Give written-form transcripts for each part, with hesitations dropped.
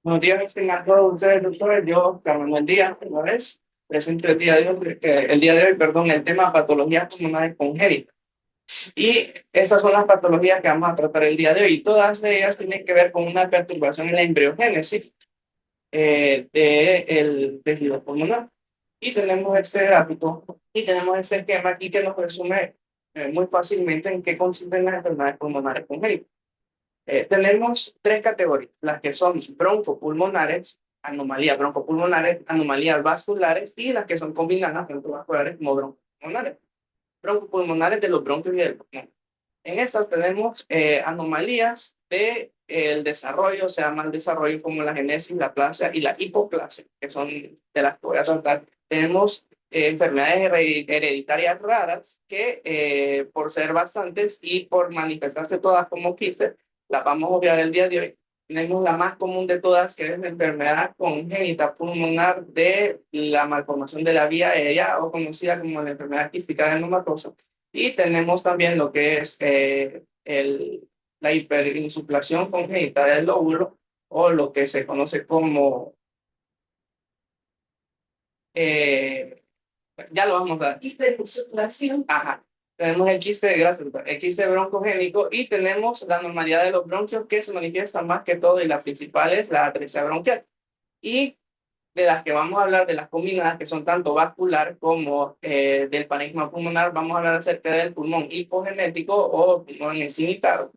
Buenos días, tengan todos ustedes, doctores. Yo, Carmen, buen día, una vez. Presento el día de hoy, perdón, el tema patologías pulmonares congénitas. Y estas son las patologías que vamos a tratar el día de hoy. Todas ellas tienen que ver con una perturbación en la embriogénesis del tejido pulmonar. Y tenemos este gráfico y tenemos este esquema aquí que nos resume muy fácilmente en qué consisten las enfermedades pulmonares congénitas. Tenemos tres categorías, las que son broncopulmonares, anomalías broncopulmonares, anomalías vasculares y las que son combinadas, tanto vasculares como broncopulmonares. Broncopulmonares de los bronquios y del pulmón. En estas tenemos anomalías de el desarrollo, o sea, mal desarrollo como la genesis, la plasia y la hipoplasia, que son de las que voy a tratar. Tenemos enfermedades hereditarias raras que por ser bastantes y por manifestarse todas como quistes, las vamos a obviar el día de hoy. Tenemos la más común de todas, que es la enfermedad congénita pulmonar de la malformación de la vía aérea o conocida como la enfermedad quística adenomatosa. Y tenemos también lo que es la hiperinsuflación congénita del lóbulo o lo que se conoce como, eh, ya lo vamos a dar. Hiperinsuflación. Ajá. Tenemos el quiste de grasa, el quiste broncogénico y tenemos la normalidad de los bronquios que se manifiesta más que todo y la principal es la atresia bronquial. Y de las que vamos a hablar, de las combinadas que son tanto vascular como del parénquima pulmonar, vamos a hablar acerca del pulmón hipogenético o pulmón encintado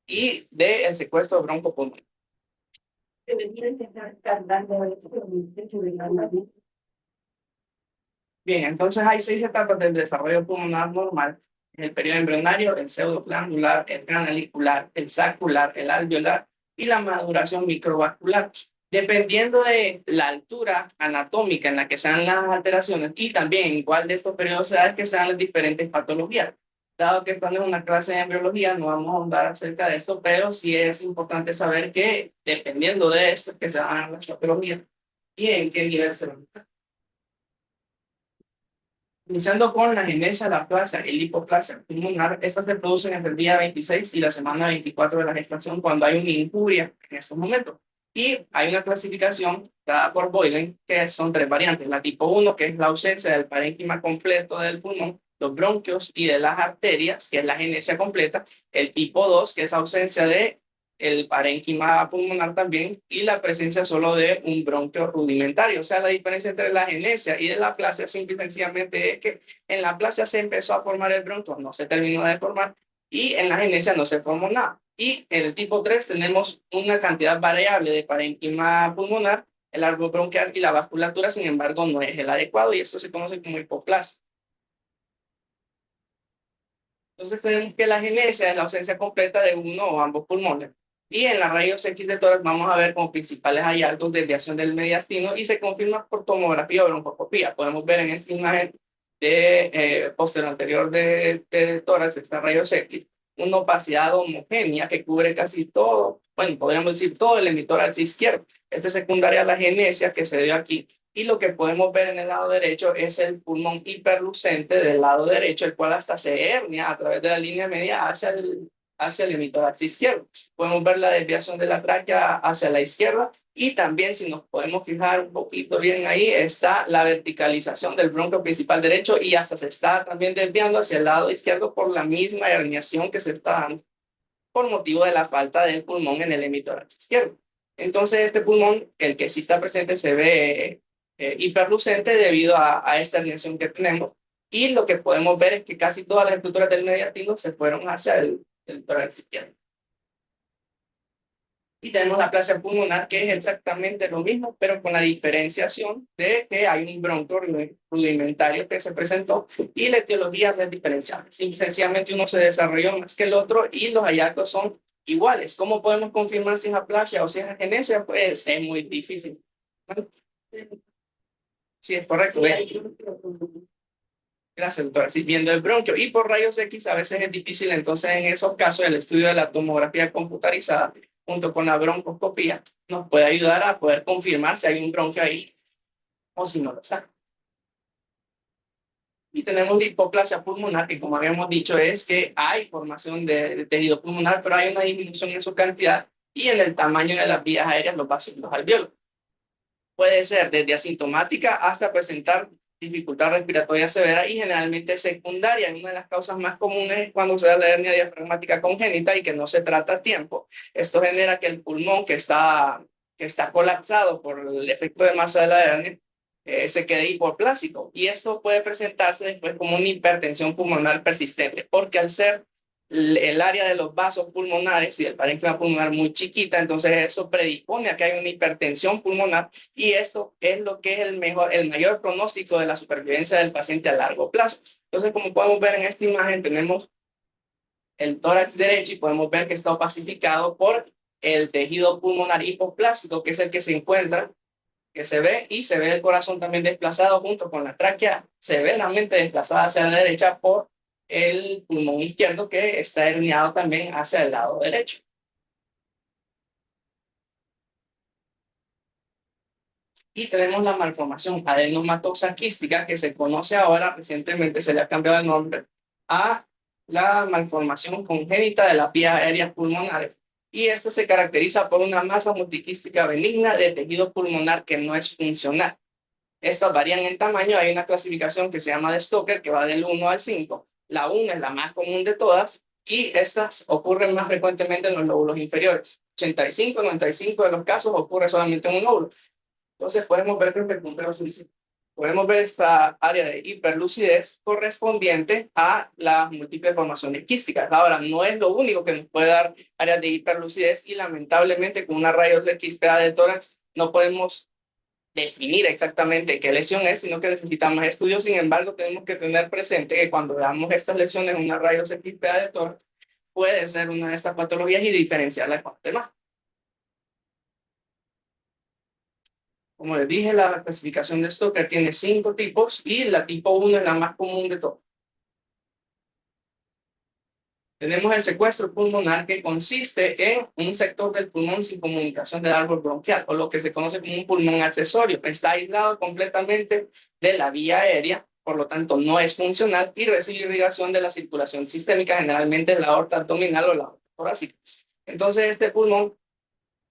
y del secuestro broncopulmonar. Bien, entonces hay seis etapas del desarrollo pulmonar normal: el periodo embrionario, el pseudoglandular, el canalicular, el sacular, el alveolar y la maduración microvascular. Dependiendo de la altura anatómica en la que sean las alteraciones y también en cuál de estos periodos se da es que sean las diferentes patologías. Dado que esta no es una clase de embriología, no vamos a ahondar acerca de esto, pero sí es importante saber que dependiendo de esto es que se dan las patologías y en qué nivel se van. Iniciando con la genesia, la plasia y la hipoplasia pulmonar, estas se producen entre el día 26 y la semana 24 de la gestación cuando hay una injuria en estos momentos. Y hay una clasificación dada por Boylen que son tres variantes. La tipo 1, que es la ausencia del parénquima completo del pulmón, los bronquios y de las arterias, que es la genesia completa. El tipo 2, que es ausencia de el parénquima pulmonar también, y la presencia solo de un bronquio rudimentario. O sea, la diferencia entre la genesia y de la plasia simple y sencillamente es que en la plasia se empezó a formar el bronquio, no se terminó de formar, y en la genesia no se formó nada. Y en el tipo 3 tenemos una cantidad variable de parénquima pulmonar, el árbol bronquial y la vasculatura, sin embargo, no es el adecuado y esto se conoce como hipoplasia. Entonces tenemos que la genesia es la ausencia completa de uno o ambos pulmones. Y en la rayos X de tórax vamos a ver como principales hallazgos desviación del mediastino y se confirma por tomografía o broncoscopía. Podemos ver en esta imagen de posterior anterior de tórax, esta rayos X, una opacidad homogénea que cubre casi todo, bueno, podríamos decir todo el hemitórax izquierdo. Esto es secundaria a la genesia que se dio aquí. Y lo que podemos ver en el lado derecho es el pulmón hiperlucente del lado derecho, el cual hasta se hernia a través de la línea media hacia el hemitórax izquierdo. Podemos ver la desviación de la tráquea hacia la izquierda y también, si nos podemos fijar un poquito bien ahí, está la verticalización del bronquio principal derecho y hasta se está también desviando hacia el lado izquierdo por la misma herniación que se está dando por motivo de la falta del pulmón en el hemitórax izquierdo. Entonces, este pulmón, el que sí está presente, se ve hiperlucente debido a esta herniación que tenemos. Y lo que podemos ver es que casi todas las estructuras del mediastino se fueron hacia el tórax izquierdo. Y tenemos la plasia pulmonar, que es exactamente lo mismo, pero con la diferenciación de que hay un bronco rudimentario que se presentó y la etiología no es diferencial. Sencillamente uno se desarrolló más que el otro y los hallazgos son iguales. ¿Cómo podemos confirmar si es aplasia o si es agenesia? Pues es muy difícil. Sí, es correcto. Gracias, doctora. Sí, viendo el bronquio y por rayos X a veces es difícil, entonces en esos casos el estudio de la tomografía computarizada junto con la broncoscopía nos puede ayudar a poder confirmar si hay un bronquio ahí o si no lo está. Y tenemos la hipoplasia pulmonar, que como habíamos dicho es que hay formación de tejido pulmonar, pero hay una disminución en su cantidad y en el tamaño de las vías aéreas, los vasos y los alvéolos. Puede ser desde asintomática hasta presentar dificultad respiratoria severa y generalmente secundaria. Una de las causas más comunes es cuando se da la hernia diafragmática congénita y que no se trata a tiempo. Esto genera que el pulmón que está colapsado por el efecto de masa de la hernia se quede hipoplásico. Y esto puede presentarse después como una hipertensión pulmonar persistente, porque al ser el área de los vasos pulmonares y el parénquima pulmonar muy chiquita, entonces eso predispone a que hay una hipertensión pulmonar y esto es lo que es el mayor pronóstico de la supervivencia del paciente a largo plazo. Entonces, como podemos ver en esta imagen, tenemos el tórax derecho y podemos ver que está opacificado por el tejido pulmonar hipoplásico, que es el que se encuentra, que se ve, y se ve el corazón también desplazado junto con la tráquea severamente desplazada hacia la derecha por el pulmón izquierdo que está herniado también hacia el lado derecho. Y tenemos la malformación adenomatosa quística, que se conoce ahora, recientemente se le ha cambiado el nombre a la malformación congénita de las vías aéreas pulmonares. Y esto se caracteriza por una masa multiquística benigna de tejido pulmonar que no es funcional. Estas varían en tamaño. Hay una clasificación que se llama de Stoker, que va del 1 al 5. La 1 es la más común de todas y estas ocurren más frecuentemente en los lóbulos inferiores. 85-95 de los casos ocurre solamente en un lóbulo. Entonces podemos ver que podemos ver esta área de hiperlucidez correspondiente a las múltiples formaciones quísticas. Ahora, no es lo único que nos puede dar áreas de hiperlucidez y lamentablemente con una rayos X PA de tórax no podemos definir exactamente qué lesión es, sino que necesitamos estudios. Sin embargo, tenemos que tener presente que cuando veamos estas lesiones en una rayos X PA de tórax, puede ser una de estas patologías y diferenciarla con las demás. Como les dije, la clasificación de Stoker tiene 5 tipos y la tipo 1 es la más común de todas. Tenemos el secuestro pulmonar, que consiste en un sector del pulmón sin comunicación del árbol bronquial, o lo que se conoce como un pulmón accesorio. Está aislado completamente de la vía aérea, por lo tanto no es funcional y recibe irrigación de la circulación sistémica, generalmente la aorta abdominal o la aorta torácica. Entonces este pulmón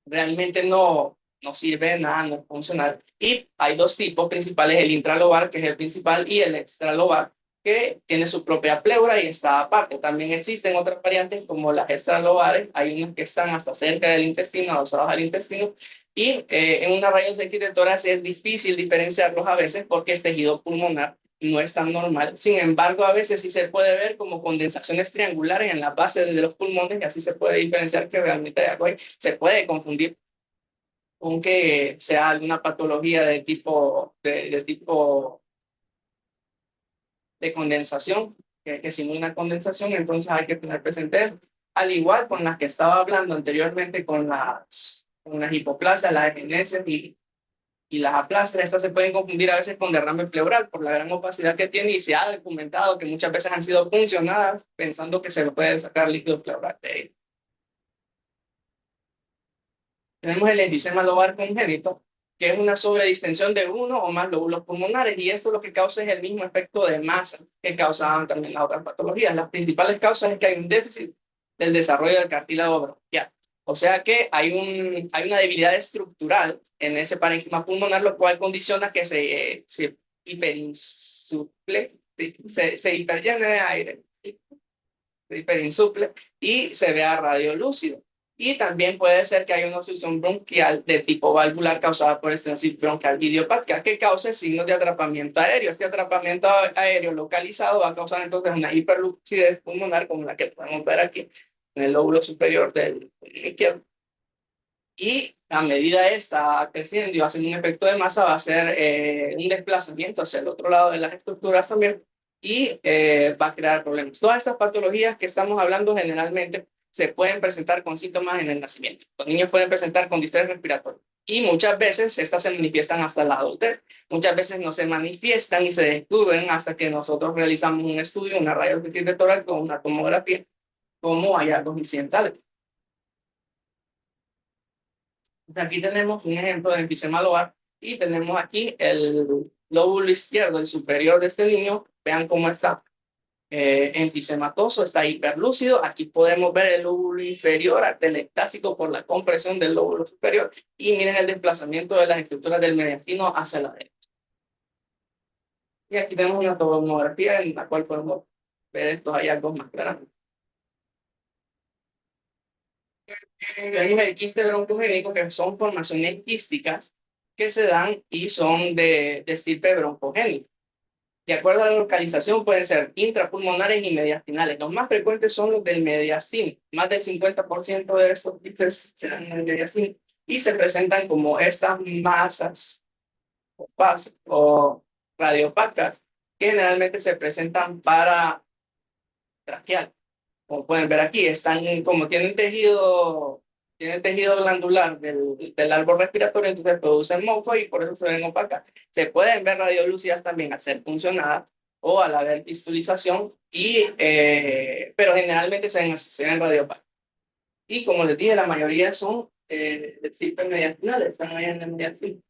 realmente no sirve de nada, no es funcional. Y hay dos tipos principales: el intralobar, que es el principal, y el extralobar, que tiene su propia pleura y está aparte. También existen otras variantes como las extralobares. Hay unas que están hasta cerca del intestino, adosados al intestino, y en una rayos X de tórax es difícil diferenciarlos a veces porque es tejido pulmonar, no es tan normal. Sin embargo, a veces sí se puede ver como condensaciones triangulares en la base de los pulmones y así se puede diferenciar que realmente hay algo ahí. Se puede confundir con que sea alguna patología de tipo de condensación, que simula una condensación. Entonces hay que tener presente eso. Al igual con las que estaba hablando anteriormente, con las hipoplasias, las epineses y las aplasias, estas se pueden confundir a veces con derrame pleural por la gran opacidad que tiene, y se ha documentado que muchas veces han sido funcionadas pensando que se le puede sacar líquido pleural de ahí. Tenemos el enfisema lobar congénito, que es una sobredistensión de uno o más lóbulos pulmonares, y esto lo que causa es el mismo efecto de masa que causaban también las otras patologías. Las principales causas es que hay un déficit del desarrollo del cartílago bronquial. O sea que hay una debilidad estructural en ese parénquima pulmonar, lo cual condiciona que se hiperinsuple, se hiperllene de aire, se hiperinsuple y se vea radiolúcido. Y también puede ser que haya una obstrucción bronquial de tipo valvular causada por estenosis bronquial idiopática, que cause signos de atrapamiento aéreo. Este atrapamiento aéreo localizado va a causar entonces una hiperlucidez pulmonar, como la que podemos ver aquí en el lóbulo superior del izquierdo. Y a medida esta creciendo y haciendo un efecto de masa, va a ser un desplazamiento hacia el otro lado de las estructuras también, y va a crear problemas. Todas estas patologías que estamos hablando generalmente se pueden presentar con síntomas en el nacimiento. Los niños pueden presentar con distrés respiratorio y muchas veces estas se manifiestan hasta la adultez. Muchas veces no se manifiestan y se descubren hasta que nosotros realizamos un estudio, una radiografía de tórax con una tomografía, como hallazgos incidentales. Aquí tenemos un ejemplo de enfisema lobar y tenemos aquí el lóbulo izquierdo, el superior de este niño. Vean cómo está enfisematoso, está hiperlúcido. Aquí podemos ver el lóbulo inferior atelectásico por la compresión del lóbulo superior. Y miren el desplazamiento de las estructuras del mediastino hacia la derecha. Y aquí tenemos una tomografía en la cual podemos ver estos hallazgos más claramente. Tenemos el quiste broncogénico, que son formaciones quísticas que se dan y son de estirpe broncogénica. De acuerdo a la localización, pueden ser intrapulmonares y mediastinales. Los más frecuentes son los del mediastino. Más del 50% de estos quistes serán en el mediastino y se presentan como estas masas o radiopacas que generalmente se presentan para tracheal. Como pueden ver aquí, están como tienen tejido glandular del árbol respiratorio, entonces producen moco y por eso se ven opacas. Se pueden ver radiolúcidas también al ser funcionadas o al haber pistulización, pero generalmente se ven radiopacas. Y como les dije, la mayoría son cipes mediastinales, están ahí en el mediastino.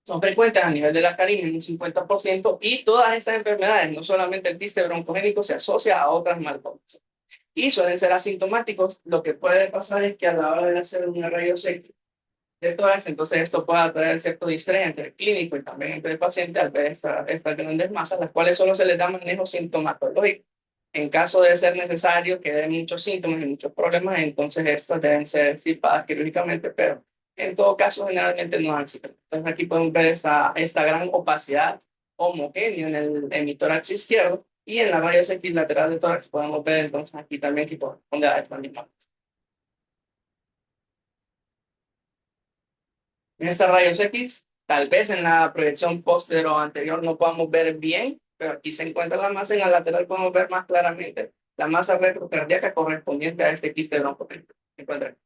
Son frecuentes a nivel de la carina en un 50% y todas estas enfermedades, no solamente el quiste broncogénico, se asocia a otras malformaciones y suelen ser asintomáticos. Lo que puede pasar es que a la hora de hacer un rayos X de tórax, entonces esto puede traer cierto distrés entre el clínico y también entre el paciente al ver estas grandes masas, las cuales solo se les da manejo sintomatológico. En caso de ser necesario que den muchos síntomas y muchos problemas, entonces estas deben ser extirpadas quirúrgicamente, pero en todo caso generalmente no han sido. Entonces aquí podemos ver esta gran opacidad homogénea en el hemitórax izquierdo y en la rayos X lateral de tórax podemos ver entonces aquí también que corresponde a esta misma. En esta rayos X, tal vez en la proyección posterior o anterior no podamos ver bien, pero aquí se encuentra la masa, en la lateral podemos ver más claramente la masa retrocardíaca correspondiente a este quiste broncogénico. Se encuentra.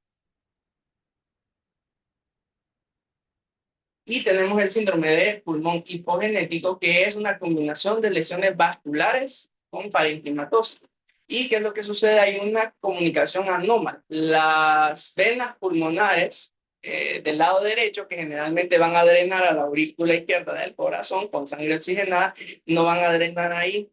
Y tenemos el síndrome de pulmón hipogenético, que es una combinación de lesiones vasculares con parenquimatosis. ¿Y qué es lo que sucede? Hay una comunicación anómala. Las venas pulmonares del lado derecho, que generalmente van a drenar a la aurícula izquierda del corazón con sangre oxigenada, no van a drenar ahí,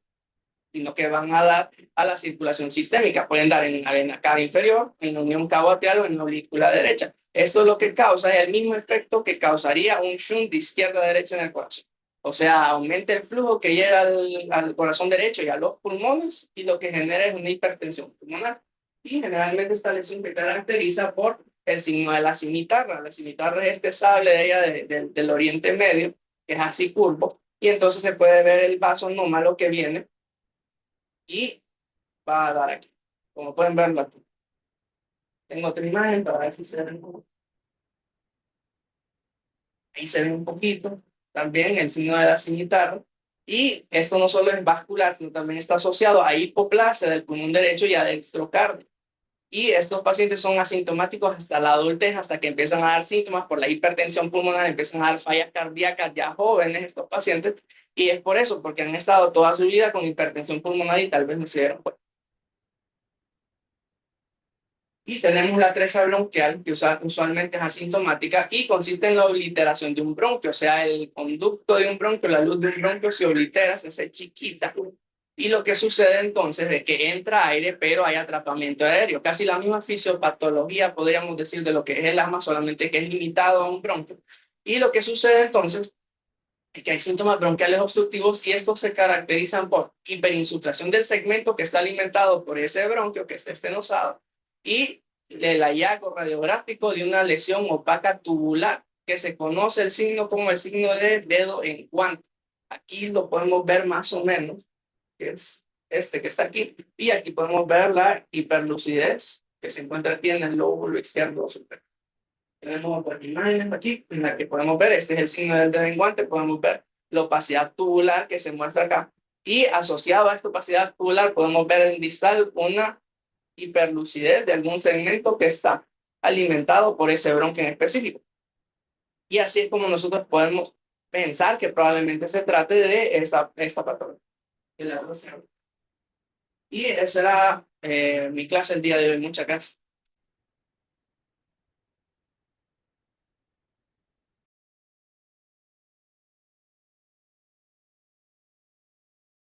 sino que van a dar a la circulación sistémica. Pueden dar en la vena cava inferior, en la unión cavo-atrial o en la aurícula derecha. Esto lo que causa es el mismo efecto que causaría un shunt de izquierda a derecha en el corazón. O sea, aumenta el flujo que llega al corazón derecho y a los pulmones y lo que genera es una hipertensión pulmonar. Y generalmente esta lesión se caracteriza por el signo de la cimitarra. La cimitarra es este sable de ella del Oriente Medio, que es así curvo, y entonces se puede ver el vaso anómalo que viene y va a dar aquí. Como pueden verlo aquí. Tengo otra imagen para ver si se ven. Ahí se ve un poquito. También el signo de la cimitarra. Y esto no solo es vascular, sino también está asociado a hipoplasia del pulmón derecho y a dextrocardia. Y estos pacientes son asintomáticos hasta la adultez, hasta que empiezan a dar síntomas por la hipertensión pulmonar, empiezan a dar fallas cardíacas ya jóvenes estos pacientes. Y es por eso, porque han estado toda su vida con hipertensión pulmonar y tal vez no se dieron cuenta. Y tenemos la tresa bronquial, que usualmente es asintomática y consiste en la obliteración de un bronquio, o sea, el conducto de un bronquio, la luz de un bronquio se oblitera, se hace chiquita. Y lo que sucede entonces es que entra aire, pero hay atrapamiento aéreo. Casi la misma fisiopatología, podríamos decir, de lo que es el asma, solamente que es limitado a un bronquio. Y lo que sucede entonces es que hay síntomas bronquiales obstructivos y estos se caracterizan por hiperinsuflación del segmento que está alimentado por ese bronquio que está estenosado y el hallazgo radiográfico de una lesión opaca tubular que se conoce el signo como el signo de dedo en guante. Aquí lo podemos ver más o menos, que es este que está aquí, y aquí podemos ver la hiperlucidez que se encuentra aquí en el lóbulo izquierdo superior. Tenemos otras imágenes aquí en las que podemos ver, este es el signo del dedo en guante, podemos ver la opacidad tubular que se muestra acá. Y asociado a esta opacidad tubular podemos ver en distal una hiperlucidez de algún segmento que está alimentado por ese bronquio en específico. Y así es como nosotros podemos pensar que probablemente se trate de esta patología. Y esa era mi clase el día de hoy. Muchas gracias.